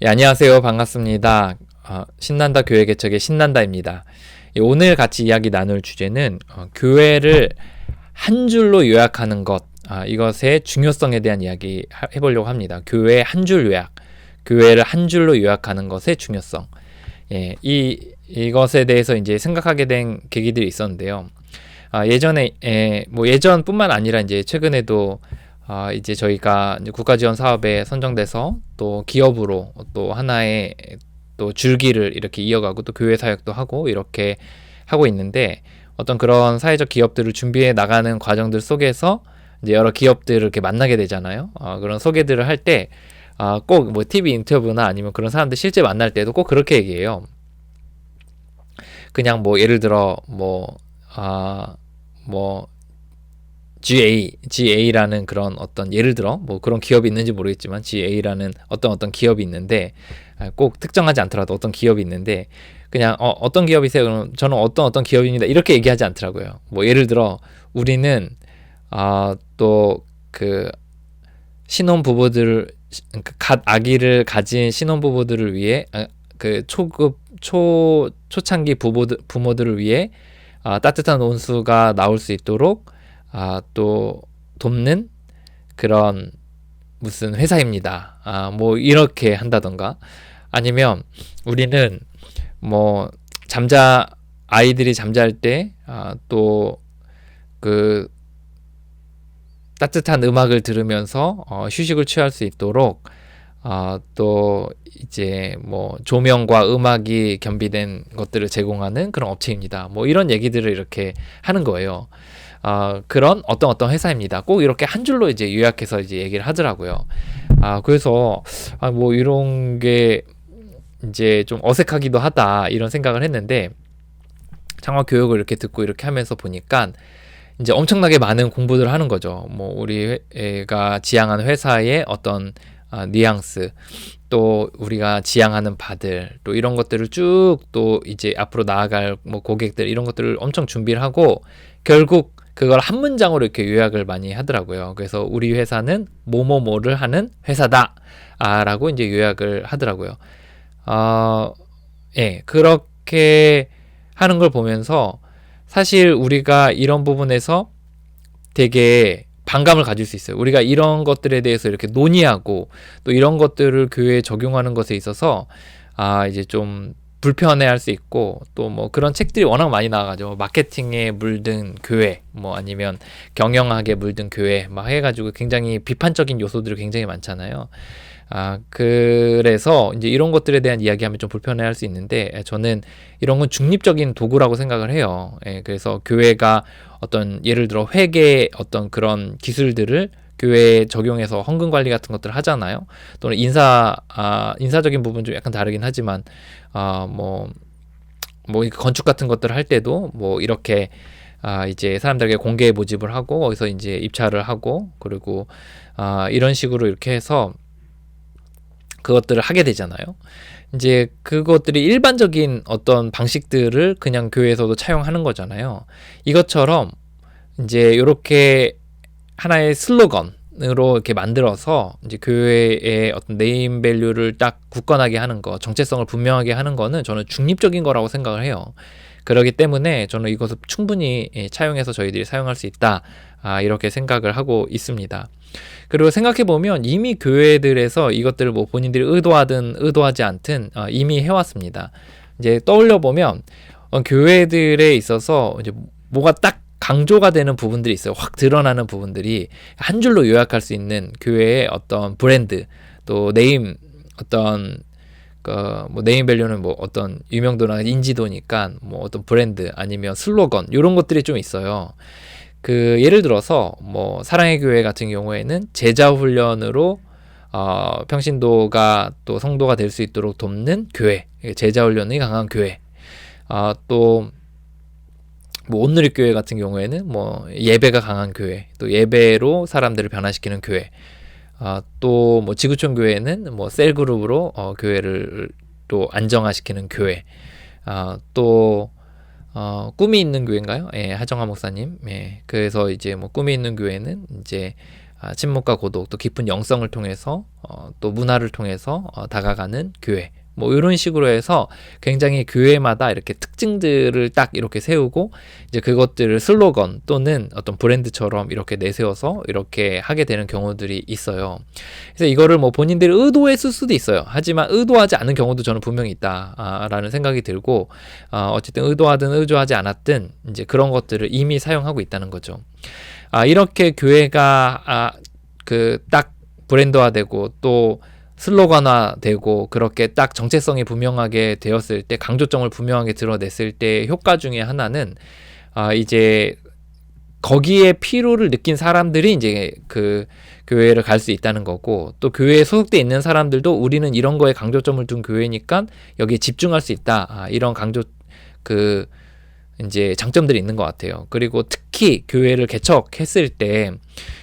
예, 안녕하세요. 반갑습니다. 신난다 교회 개척의 신난다입니다. 예, 오늘 같이 이야기 나눌 주제는 교회를 한 줄로 요약하는 것, 이것의 중요성에 대한 이야기 해보려고 합니다. 교회 한 줄 요약, 교회를 한 줄로 요약하는 것의 중요성. 예, 이것에 대해서 이제 생각하게 된 계기들이 있었는데요. 예전에, 뭐 예전뿐만 아니라 이제 최근에도 이제 저희가 이제 국가지원 사업에 선정돼서 또 기업으로 또 하나의 또 줄기를 이렇게 이어가고 또 교회 사역도 하고 이렇게 하고 있는데, 어떤 그런 사회적 기업들을 준비해 나가는 과정들 속에서 이제 여러 기업들을 이렇게 만나게 되잖아요. 그런 소개들을 할 때 꼭 뭐 TV 인터뷰나 아니면 그런 사람들 실제 만날 때도 꼭 그렇게 얘기해요. 그냥 뭐 예를 들어 뭐 GA라는 그런 어떤, 예를 들어 뭐 그런 기업이 있는지 모르겠지만 GA라는 어떤 기업이 있는데, 꼭 특정하지 않더라도 어떤 기업이 있는데 그냥 어떤 기업이세요? 그럼 저는 어떤 기업입니다. 이렇게 얘기하지 않더라고요. 뭐 예를 들어 우리는 또 그 신혼 부부들, 갓 아기를 가진 신혼 부부들을 위해 그 초창기 부모들을 위해 따뜻한 온수가 나올 수 있도록 또 돕는 그런 무슨 회사입니다. 뭐 이렇게 한다던가, 아니면 우리는 뭐 아이들이 잠잘 때 또 그 따뜻한 음악을 들으면서 휴식을 취할 수 있도록 또 이제 뭐 조명과 음악이 겸비된 것들을 제공하는 그런 업체입니다. 뭐 이런 얘기들을 이렇게 하는 거예요. 그런 어떤 회사입니다. 꼭 이렇게 한 줄로 이제 요약해서 이제 얘기를 하더라고요. 그래서 뭐 이런 게 이제 좀 어색하기도 하다, 이런 생각을 했는데, 창업 교육을 이렇게 듣고 이렇게 하면서 보니까 이제 엄청나게 많은 공부들을 하는 거죠. 뭐 우리가 지향하는 회사의 어떤 뉘앙스, 또 우리가 지향하는 바들, 또 이런 것들을 쭉 또 이제 앞으로 나아갈 뭐 고객들, 이런 것들을 엄청 준비를 하고 결국 그걸 한 문장으로 이렇게 요약을 많이 하더라고요. 그래서 우리 회사는 뭐뭐뭐를 하는 회사다 라고 이제 요약을 하더라고요. 예, 그렇게 하는 걸 보면서 사실 우리가 이런 부분에서 되게 반감을 가질 수 있어요. 우리가 이런 것들에 대해서 이렇게 논의하고 또 이런 것들을 교회에 적용하는 것에 있어서 이제 좀 불편해할 수 있고, 또 뭐 그런 책들이 워낙 많이 나와가지고 마케팅에 물든 교회, 뭐 아니면 경영학에 물든 교회 막 해가지고 굉장히 비판적인 요소들이 굉장히 많잖아요. 그래서 이제 이런 것들에 대한 이야기하면 좀 불편해할 수 있는데, 저는 이런 건 중립적인 도구라고 생각을 해요. 그래서 교회가 어떤 예를 들어 회계 어떤 그런 기술들을 교회에 적용해서 헌금 관리 같은 것들을 하잖아요. 또는 인사적인 부분 좀 약간 다르긴 하지만 뭐 건축 같은 것들을 할 때도 뭐 이렇게 이제 사람들에게 공개 모집을 하고 거기서 이제 입찰을 하고, 그리고 이런 식으로 이렇게 해서 그것들을 하게 되잖아요. 이제 그것들이 일반적인 어떤 방식들을 그냥 교회에서도 차용하는 거잖아요. 이것처럼 이제 이렇게 하나의 슬로건으로 이렇게 만들어서 이제 교회의 어떤 네임 밸류를 딱 굳건하게 하는 거, 정체성을 분명하게 하는 거는 저는 중립적인 거라고 생각을 해요. 그렇기 때문에 저는 이것을 충분히 차용해서 저희들이 사용할 수 있다, 이렇게 생각을 하고 있습니다. 그리고 생각해보면 이미 교회들에서 이것들을 뭐 본인들이 의도하든 의도하지 않든 이미 해왔습니다. 이제 떠올려보면 교회들에 있어서 이제 뭐가 딱 강조가 되는 부분들이 있어요. 확 드러나는 부분들이 한 줄로 요약할 수 있는 교회의 어떤 브랜드, 또 네임, 어떤 뭐 네임 밸류는 뭐 어떤 유명도나 인지도니까 뭐 어떤 브랜드 아니면 슬로건, 이런 것들이 좀 있어요. 그 예를 들어서 뭐 사랑의 교회 같은 경우에는 제자 훈련으로 평신도가 또 성도가 될 수 있도록 돕는 교회, 제자 훈련이 강한 교회. 또 뭐 온누리교회 같은 경우에는 뭐 예배가 강한 교회, 또 예배로 사람들을 변화시키는 교회. 또 뭐 지구촌 교회는 뭐 셀그룹으로 교회를 또 안정화시키는 교회. 또 꿈이 있는 교회인가요? 예, 하정화 목사님. 예, 그래서 이제 뭐 꿈이 있는 교회는 이제 친목과 고독, 또 깊은 영성을 통해서 또 문화를 통해서 다가가는 교회. 뭐 이런 식으로 해서 굉장히 교회마다 이렇게 특징들을 딱 이렇게 세우고 이제 그것들을 슬로건 또는 어떤 브랜드처럼 이렇게 내세워서 이렇게 하게 되는 경우들이 있어요. 그래서 이거를 뭐 본인들이 의도했을 수도 있어요. 하지만 의도하지 않은 경우도 저는 분명히 있다라는 생각이 들고 어쨌든 의도하든 의도하지 않았든 이제 그런 것들을 이미 사용하고 있다는 거죠. 이렇게 교회가 그 딱 브랜드화되고 또 슬로건화되고 그렇게 딱 정체성이 분명하게 되었을 때 강조점을 분명하게 드러냈을 때 효과 중에 하나는 이제 거기에 피로를 느낀 사람들이 이제 그 교회를 갈 수 있다는 거고 또 교회에 소속돼 있는 사람들도 우리는 이런 거에 강조점을 둔 교회니까 여기에 집중할 수 있다. 이런 이제 장점들이 있는 것 같아요. 그리고 특히 교회를 개척했을 때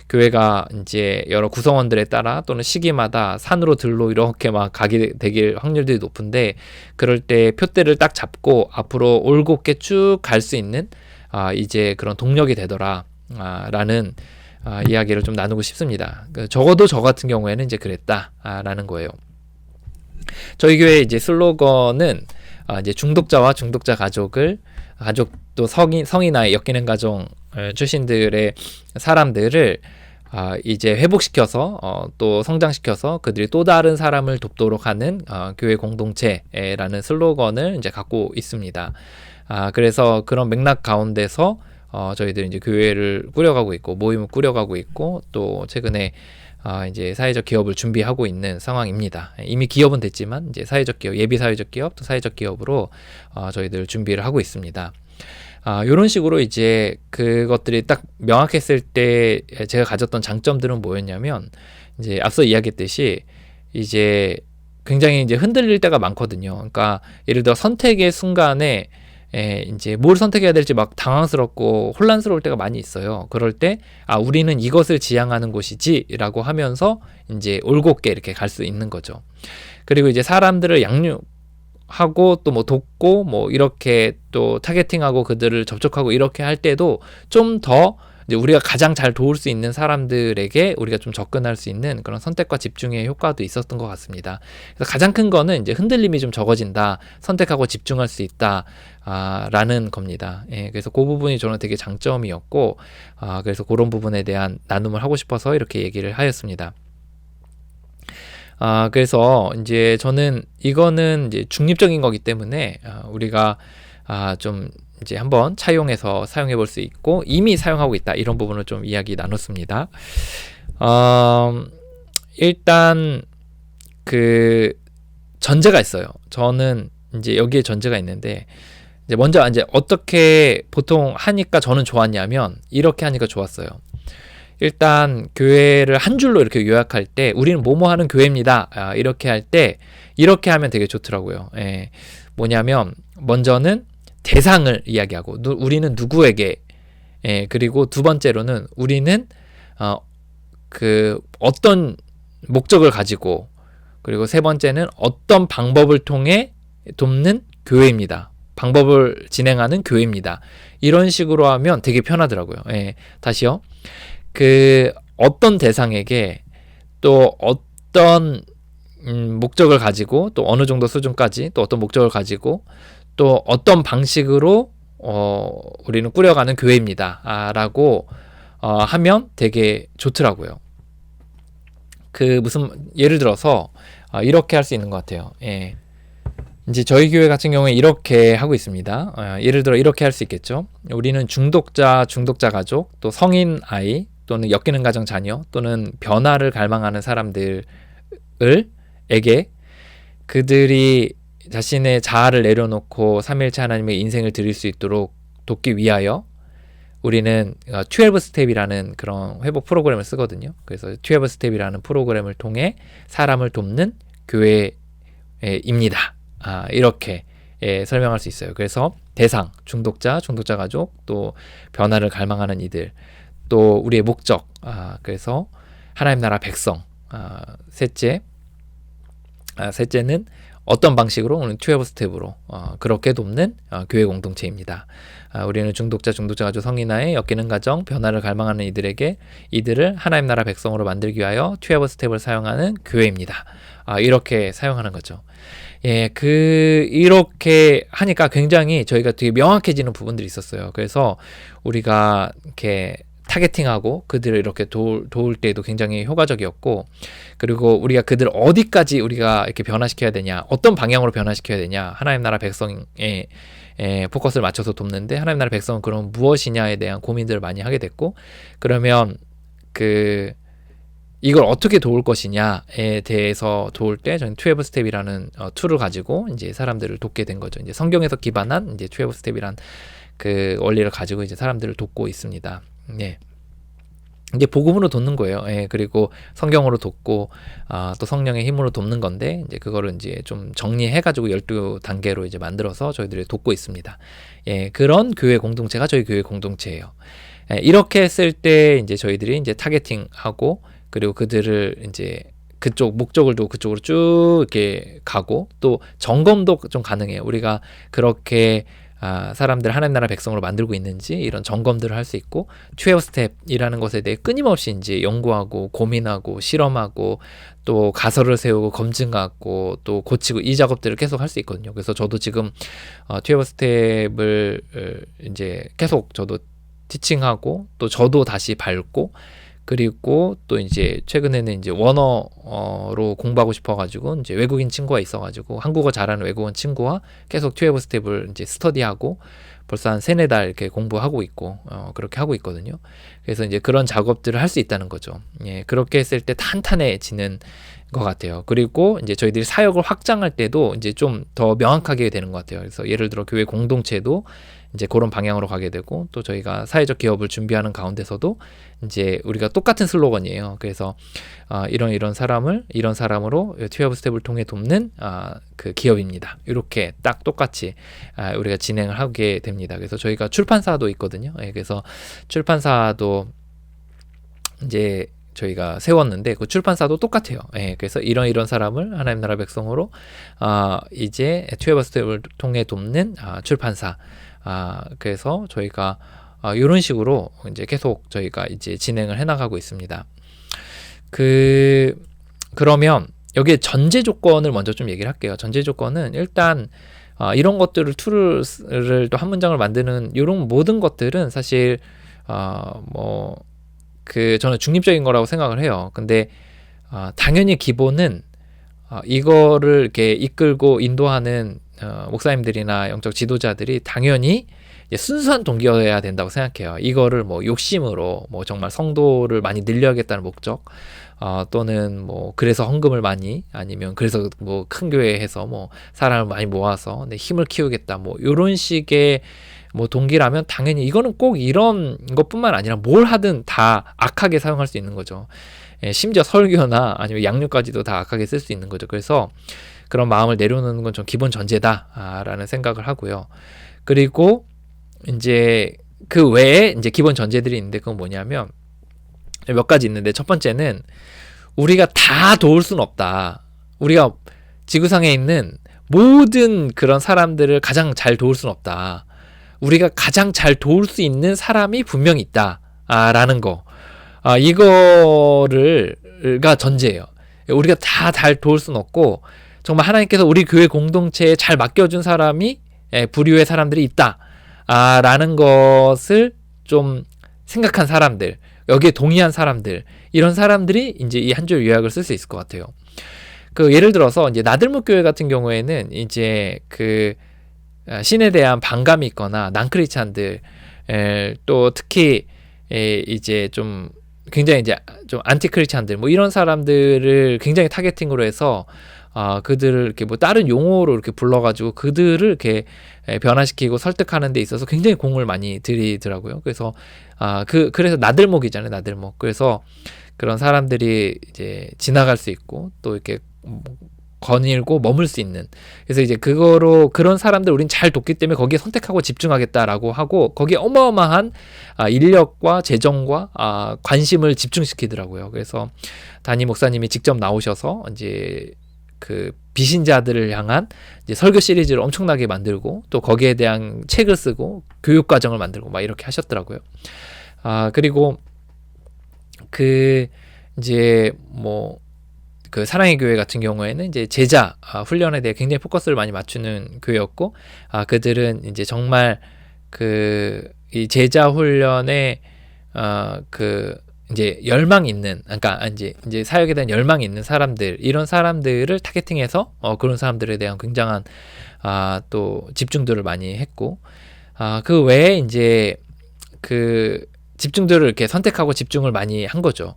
교회가 이제 여러 구성원들에 따라 또는 시기마다 산으로 들로 이렇게 막 가게 되길 확률들이 높은데 그럴 때 표대를 딱 잡고 앞으로 올곧게 쭉 갈 수 있는 이제 그런 동력이 되더라 라는 이야기를 좀 나누고 싶습니다. 적어도 저 같은 경우에는 이제 그랬다 라는 거예요. 저희 교회 이제 슬로건은 이제 중독자와 중독자 가족도 성인 아이 엮이는 가정 출신들의 사람들을 이제 회복시켜서 또 성장시켜서 그들이 또 다른 사람을 돕도록 하는 교회 공동체라는 슬로건을 이제 갖고 있습니다. 그래서 그런 맥락 가운데서 저희들이 이제 교회를 꾸려가고 있고 모임을 꾸려가고 있고 또 최근에 이제 사회적 기업을 준비하고 있는 상황입니다. 이미 기업은 됐지만 이제 사회적 기업, 예비 사회적 기업, 또 사회적 기업으로 저희들 준비를 하고 있습니다. 이런 식으로 이제 그것들이 딱 명확했을 때 제가 가졌던 장점들은 뭐였냐면 이제 앞서 이야기했듯이 이제 굉장히 이제 흔들릴 때가 많거든요. 그러니까 예를 들어 선택의 순간에 이제 뭘 선택해야 될지 막 당황스럽고 혼란스러울 때가 많이 있어요. 그럴 때 우리는 이것을 지향하는 곳이지라고 하면서 이제 올곧게 이렇게 갈 수 있는 거죠. 그리고 이제 사람들을 양육하고 또 뭐 돕고 뭐 이렇게 또 타겟팅하고 그들을 접촉하고 이렇게 할 때도 좀 더 이제 우리가 가장 잘 도울 수 있는 사람들에게 우리가 좀 접근할 수 있는 그런 선택과 집중의 효과도 있었던 것 같습니다. 그래서 가장 큰 거는 이제 흔들림이 좀 적어진다, 선택하고 집중할 수 있다, 라는 겁니다. 그래서 그 부분이 저는 되게 장점이었고, 그래서 그런 부분에 대한 나눔을 하고 싶어서 이렇게 얘기를 하였습니다. 그래서 이제 저는 이거는 이제 중립적인 거기 때문에 우리가 좀 이제 한번 차용해서 사용해 볼 수 있고 이미 사용하고 있다 이런 부분을 좀 이야기 나눴습니다. 일단 그 전제가 있어요. 저는 이제 여기에 전제가 있는데 이제 먼저 이제 어떻게 보통 하니까 저는 좋았냐면 이렇게 하니까 좋았어요. 일단 교회를 한 줄로 이렇게 요약할 때 우리는 뭐뭐 하는 교회입니다. 이렇게 할 때 이렇게 하면 되게 좋더라고요. 뭐냐면 먼저는 대상을 이야기하고 우리는 누구에게 그리고 두 번째로는 우리는 그 어떤 목적을 가지고 그리고 세 번째는 어떤 방법을 통해 돕는 교회입니다. 방법을 진행하는 교회입니다. 이런 식으로 하면 되게 편하더라고요. 다시요. 그 어떤 대상에게 또 어떤 목적을 가지고 또 어느 정도 수준까지 또 어떤 목적을 가지고 또 어떤 방식으로 우리는 꾸려가는 교회입니다. 라고 하면 되게 좋더라고요. 그 무슨 예를 들어서 이렇게 할 수 있는 것 같아요. 이제 저희 교회 같은 경우에 이렇게 하고 있습니다. 예를 들어 이렇게 할 수 있겠죠. 우리는 중독자 가족, 또 성인 아이, 또는 엮이는 가정 자녀, 또는 변화를 갈망하는 사람들에게 그들이 자신의 자아를 내려놓고 삼위일체 하나님의 인생을 드릴 수 있도록 돕기 위하여 우리는 12스텝이라는 그런 회복 프로그램을 쓰거든요. 그래서 12스텝이라는 프로그램을 통해 사람을 돕는 교회입니다. 이렇게 설명할 수 있어요. 그래서 대상, 중독자 가족, 또 변화를 갈망하는 이들, 또 우리의 목적, 그래서 하나님 나라 백성, 셋째는 어떤 방식으로? 오늘 12스텝으로 그렇게 돕는 교회 공동체입니다. 우리는 중독자 가족 성인아의 엮이는 가정 변화를 갈망하는 이들을 하나님 나라 백성으로 만들기 위하여 12스텝을 사용하는 교회입니다. 이렇게 사용하는 거죠. 예, 이렇게 하니까 굉장히 저희가 되게 명확해지는 부분들이 있었어요. 그래서 우리가 이렇게 타겟팅하고 그들을 이렇게 도울 때에도 굉장히 효과적이었고, 그리고 우리가 그들을 어디까지 우리가 이렇게 변화시켜야 되냐, 어떤 방향으로 변화시켜야 되냐, 하나님 나라 백성에 포커스를 맞춰서 돕는데 하나님 나라 백성은 그럼 무엇이냐에 대한 고민들을 많이 하게 됐고, 그러면 이걸 어떻게 도울 것이냐에 대해서 도울 때 저는 12스텝이라는 툴을 가지고 이제 사람들을 돕게 된 거죠. 이제 성경에서 기반한 이제 12스텝이란 그 원리를 가지고 이제 사람들을 돕고 있습니다. 예. 이제 복음으로 돕는 거예요. 예, 그리고 성경으로 돕고 또 성령의 힘으로 돕는 건데, 이제 그거를 이제 좀 정리해가지고 12단계로 이제 만들어서 저희들이 돕고 있습니다. 예, 그런 교회 공동체가 저희 교회 공동체예요. 예, 이렇게 했을 때 이제 저희들이 이제 타겟팅하고, 그리고 그들을 이제 그쪽 목적을 두고 그쪽으로 쭉 이렇게 가고, 또 점검도 좀 가능해요. 우리가 그렇게 사람들 하나님 나라 백성으로 만들고 있는지 이런 점검들을 할 수 있고, 12스텝이라는 것에 대해 끊임없이 이제 연구하고 고민하고 실험하고 또 가설을 세우고 검증하고 또 고치고 이 작업들을 계속 할 수 있거든요. 그래서 저도 지금 12스텝을 이제 계속 저도 티칭하고 또 저도 다시 밟고, 그리고 또 이제 최근에는 이제 원어로 공부하고 싶어가지고 이제 외국인 친구가 있어가지고 한국어 잘하는 외국인 친구와 계속 12스텝을 이제 스터디하고 벌써 한 3-4달 이렇게 공부하고 있고 그렇게 하고 있거든요. 그래서 이제 그런 작업들을 할 수 있다는 거죠. 예, 그렇게 했을 때 탄탄해지는 것 같아요. 그리고 이제 저희들이 사역을 확장할 때도 이제 좀 더 명확하게 되는 것 같아요. 그래서 예를 들어 교회 공동체도 이제 그런 방향으로 가게 되고, 또 저희가 사회적 기업을 준비하는 가운데서도 이제 우리가 똑같은 슬로건이에요. 그래서 이런 사람으로 12스텝을 통해 돕는 그 기업입니다. 이렇게 딱 똑같이 우리가 진행을 하게 됩니다. 그래서 저희가 출판사도 있거든요. 예, 그래서 출판사도 이제 저희가 세웠는데 그 출판사도 똑같아요. 예, 그래서 이런 사람을 하나님 나라 백성으로 이제 12스텝을 통해 돕는 출판사. 그래서 저희가 이런 식으로 이제 계속 저희가 이제 진행을 해나가고 있습니다. 그러면 여기에 전제 조건을 먼저 좀 얘기를 할게요. 전제 조건은 일단 이런 것들을 툴을 또 한 문장을 만드는 이런 모든 것들은 사실 저는 중립적인 거라고 생각을 해요. 근데 당연히 기본은 이거를 이렇게 이끌고 인도하는 목사님들이나 영적 지도자들이 당연히 순수한 동기여야 된다고 생각해요. 이거를 뭐 욕심으로 뭐 정말 성도를 많이 늘려야겠다는 목적, 또는 뭐 그래서 헌금을 많이, 아니면 그래서 뭐 큰 교회 해서 뭐 사람을 많이 모아서 내 힘을 키우겠다, 뭐 이런 식의 뭐 동기라면 당연히 이거는 꼭 이런 것뿐만 아니라 뭘 하든 다 악하게 사용할 수 있는 거죠. 예, 심지어 설교나 아니면 양육까지도 다 악하게 쓸 수 있는 거죠. 그래서 그런 마음을 내려놓는 건 좀 기본 전제다라는 생각을 하고요. 그리고 이제 그 외에 이제 기본 전제들이 있는데, 그건 뭐냐면 몇 가지 있는데, 첫 번째는 우리가 다 도울 수는 없다. 우리가 지구상에 있는 모든 그런 사람들을 가장 잘 도울 수는 없다. 우리가 가장 잘 도울 수 있는 사람이 분명히 있다라는 거. 이거가 전제예요. 우리가 다 잘 도울 수는 없고, 정말 하나님께서 우리 교회 공동체에 잘 맡겨준 사람이 부류의 사람들이 있다 라는 것을 좀 생각한 사람들, 여기에 동의한 사람들, 이런 사람들이 이제 이 한 줄 요약을 쓸 수 있을 것 같아요. 예를 들어서 이제 나들목 교회 같은 경우에는 이제 신에 대한 반감이 있거나 난크리스찬들, 또 특히 이제 좀 굉장히 이제 좀 안티크리스찬들, 뭐 이런 사람들을 굉장히 타겟팅으로 해서 그들을 이렇게 뭐 다른 용어로 이렇게 불러가지고 그들을 이렇게 변화시키고 설득하는 데 있어서 굉장히 공을 많이 들이더라고요. 그래서 그래서 나들목이잖아요, 나들목. 그래서 그런 사람들이 이제 지나갈 수 있고 또 이렇게 거닐고 머물 수 있는, 그래서 이제 그런 사람들 우린 잘 돕기 때문에 거기에 선택하고 집중하겠다라고 하고, 거기에 어마어마한 인력과 재정과 관심을 집중시키더라고요. 그래서 담임 목사님이 직접 나오셔서 이제 비신자들을 향한 이제 설교 시리즈를 엄청나게 만들고 또 거기에 대한 책을 쓰고 교육 과정을 만들고 막 이렇게 하셨더라고요. 그리고 그 이제 뭐 그 사랑의 교회 같은 경우에는 이제 제자 훈련에 대해 굉장히 포커스를 많이 맞추는 교회였고, 그들은 이제 정말 그 이 제자 훈련에 그 이제 열망 있는, 그러니까 이제 사역에 대한 열망이 있는 사람들, 이런 사람들을 타겟팅해서 그런 사람들에 대한 굉장한 또 집중들을 많이 했고, 그 외에 이제 그 집중들을 이렇게 선택하고 집중을 많이 한 거죠.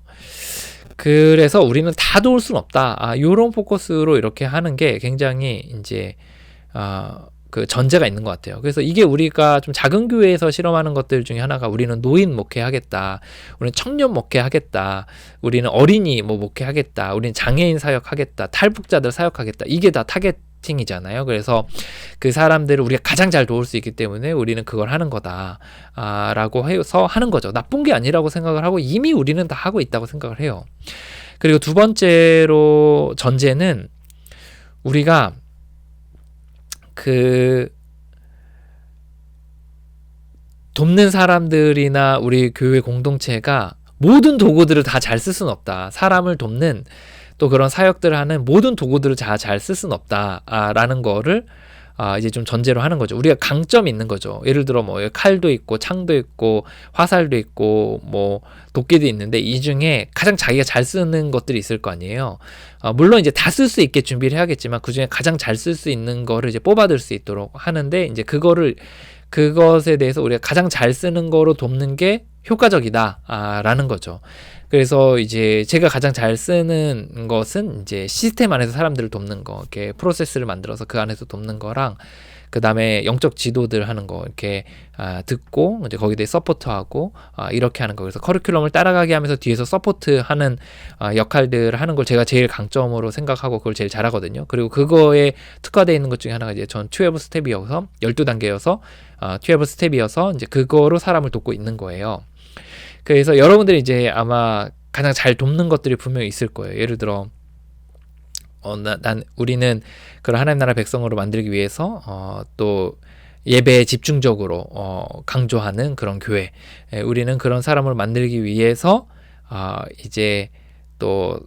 그래서 우리는 다 도울 수는 없다. 요런 포커스로 이렇게 하는 게 굉장히 이제 그 전제가 있는 것 같아요. 그래서 이게 우리가 좀 작은 교회에서 실험하는 것들 중에 하나가, 우리는 노인 목회하겠다, 우리는 청년 목회하겠다, 우리는 어린이 뭐 목회하겠다, 우리는 장애인 사역하겠다, 탈북자들 사역하겠다, 이게 다 타겟팅이잖아요. 그래서 그 사람들을 우리가 가장 잘 도울 수 있기 때문에 우리는 그걸 하는 거다 라고 해서 하는 거죠. 나쁜 게 아니라고 생각을 하고 이미 우리는 다 하고 있다고 생각을 해요. 그리고 두 번째로 전제는, 우리가 그 돕는 사람들이나 우리 교회 공동체가 모든 도구들을 다 잘 쓸 수는 없다. 사람을 돕는 또 그런 사역들을 하는 모든 도구들을 다 잘 쓸 수는 없다라는 거를 이제 좀 전제로 하는 거죠. 우리가 강점이 있는 거죠. 예를 들어 뭐 칼도 있고 창도 있고 화살도 있고 뭐 도끼도 있는데, 이 중에 가장 자기가 잘 쓰는 것들이 있을 거 아니에요. 물론 이제 다 쓸 수 있게 준비를 해야겠지만 그 중에 가장 잘 쓸 수 있는 거를 이제 뽑아들 수 있도록 하는데, 이제 그것에 대해서 우리가 가장 잘 쓰는 거로 돕는 게 효과적이다 라는 거죠. 그래서 이제 제가 가장 잘 쓰는 것은 이제 시스템 안에서 사람들을 돕는 거, 이렇게 프로세스를 만들어서 그 안에서 돕는 거랑, 그 다음에 영적 지도들 하는 거 이렇게 듣고 이제 거기에 대해 서포트하고 이렇게 하는 거. 그래서 커리큘럼을 따라가게 하면서 뒤에서 서포트하는 역할들을 하는 걸 제가 제일 강점으로 생각하고 그걸 제일 잘하거든요. 그리고 그거에 특화되어 있는 것 중에 하나가 이제 전 12 스텝이어서 12단계여서 12 스텝이어서 이제 그거로 사람을 돕고 있는 거예요. 그래서 여러분들이 이제 아마 가장 잘 돕는 것들이 분명히 있을 거예요. 예를 들어 우리는 그런 하나님 나라 백성으로 만들기 위해서 또 예배에 집중적으로 강조하는 그런 교회, 우리는 그런 사람을 만들기 위해서 이제 또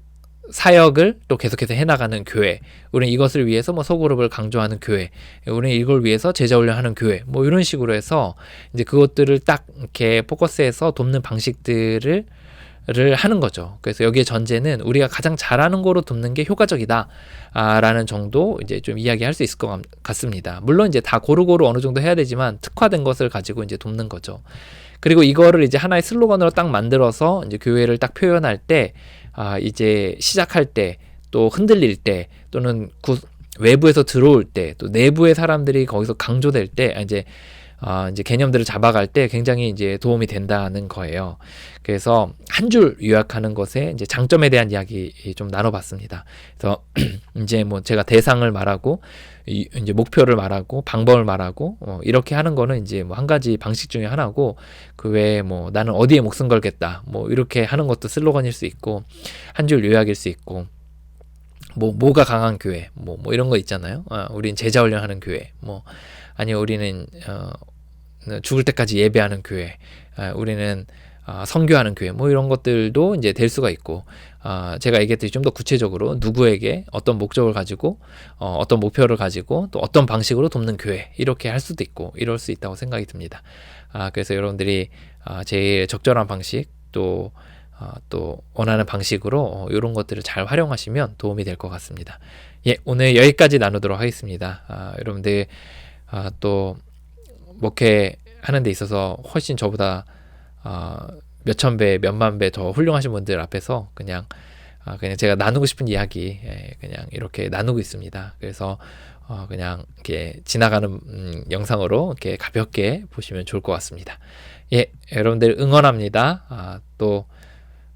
사역을 또 계속해서 해나가는 교회, 우리는 이것을 위해서 뭐 소그룹을 강조하는 교회, 우리는 이걸 위해서 제자훈련하는 교회, 뭐 이런 식으로 해서 이제 그것들을 딱 이렇게 포커스해서 돕는 방식들을 하는 거죠. 그래서 여기에 전제는 우리가 가장 잘하는 거로 돕는 게 효과적이다 라는 정도 이제 좀 이야기할 수 있을 것 같습니다. 물론 이제 다 고루고루 어느 정도 해야 되지만 특화된 것을 가지고 이제 돕는 거죠. 그리고 이거를 이제 하나의 슬로건으로 딱 만들어서 이제 교회를 딱 표현할 때, 이제 시작할 때, 또 흔들릴 때, 또는 외부에서 들어올 때, 또 내부의 사람들이 거기서 강조될 때, 이제 개념들을 잡아갈 때 굉장히 이제 도움이 된다는 거예요. 그래서 한 줄 요약하는 것에 이제 장점에 대한 이야기 좀 나눠봤습니다. 그래서 이제 뭐 제가 대상을 말하고 이제 목표를 말하고 방법을 말하고 이렇게 하는 거는 이제 뭐 한 가지 방식 중에 하나고, 그 외에 뭐 나는 어디에 목숨 걸겠다 뭐 이렇게 하는 것도 슬로건일 수 있고, 한 줄 요약일 수 있고, 뭐가 강한 교회 뭐 이런 거 있잖아요. 우린 제자 훈련하는 교회, 뭐 아니요 우리는 죽을 때까지 예배하는 교회, 우리는 선교하는 교회, 뭐 이런 것들도 이제 될 수가 있고, 제가 얘기했듯이 좀 더 구체적으로 누구에게 어떤 목적을 가지고 어떤 목표를 가지고 또 어떤 방식으로 돕는 교회, 이렇게 할 수도 있고 이럴 수 있다고 생각이 듭니다. 그래서 여러분들이 제일 적절한 방식, 또 원하는 방식으로 이런 것들을 잘 활용하시면 도움이 될 것 같습니다. 예, 오늘 여기까지 나누도록 하겠습니다. 여러분들 또 목회하는 데 있어서 훨씬 저보다 몇천 배, 몇만 배 더 훌륭하신 분들 앞에서 그냥 제가 나누고 싶은 이야기 그냥 이렇게 나누고 있습니다. 그래서 그냥 이렇게 지나가는 영상으로 이렇게 가볍게 보시면 좋을 것 같습니다. 예, 여러분들 응원합니다. 또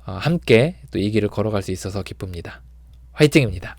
함께 또 이 길을 걸어갈 수 있어서 기쁩니다. 화이팅입니다.